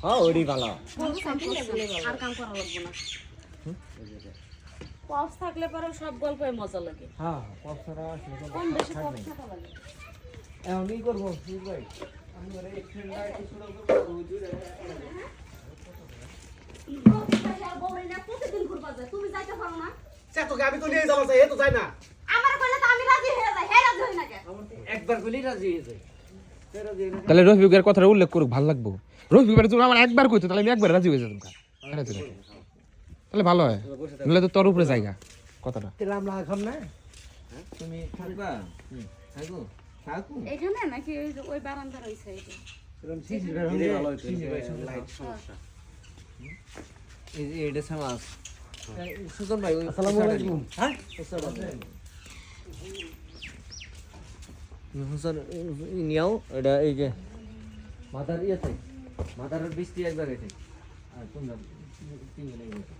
হ্যাঁ ওইটাই ভালো। আর কাম করা লাগবে না। পপস থাকলে পরে সব গল্পই মজা লাগে। হ্যাঁ পপ ছাড়া আসলে কম বেশি পপস থাকা লাগে। এখন কি করবো ভাই? আমি ওরে এক্সটেন্ডার শুরু করবো প্রতিদিন ঘুরবা যায়, তুমি যাইতে পারো না? তোকে আমি কইলে যাবো এ তো যায় না। আমার কইলে তো আমি রাজি হয়ে যাই, হে রাজি হই না কে? একবার কইলেই রাজি হয়ে যায়। তাহলে রফিকের কথাটা উল্লেখ করুক, ভালো লাগবো। রফিকের তুমি আমার একবার কইতো, তাহলে আমি একবার রাজি হয়ে যেতাম। তাহলে ভালো হয়, নাহলে তো তোর উপরে জায়গা কথাটা। রামলা এখন না তুমি থাকবা? থাকো থাকো এখানে নাকি ওই বারান্দার ওই সাইডে? এরকম সিসির সঙ্গে সিসির সঙ্গে লাইট সমস্যা। এই যে এটা সমাজ সুজন ভাই, আসসালামু আলাইকুম। হ্যাঁ হুসেন নিয়াও এটা এই যে মাথার ইয়েতে মাথার বৃষ্টি একবার গেছে আর তোমরা তিনজনে গেছে।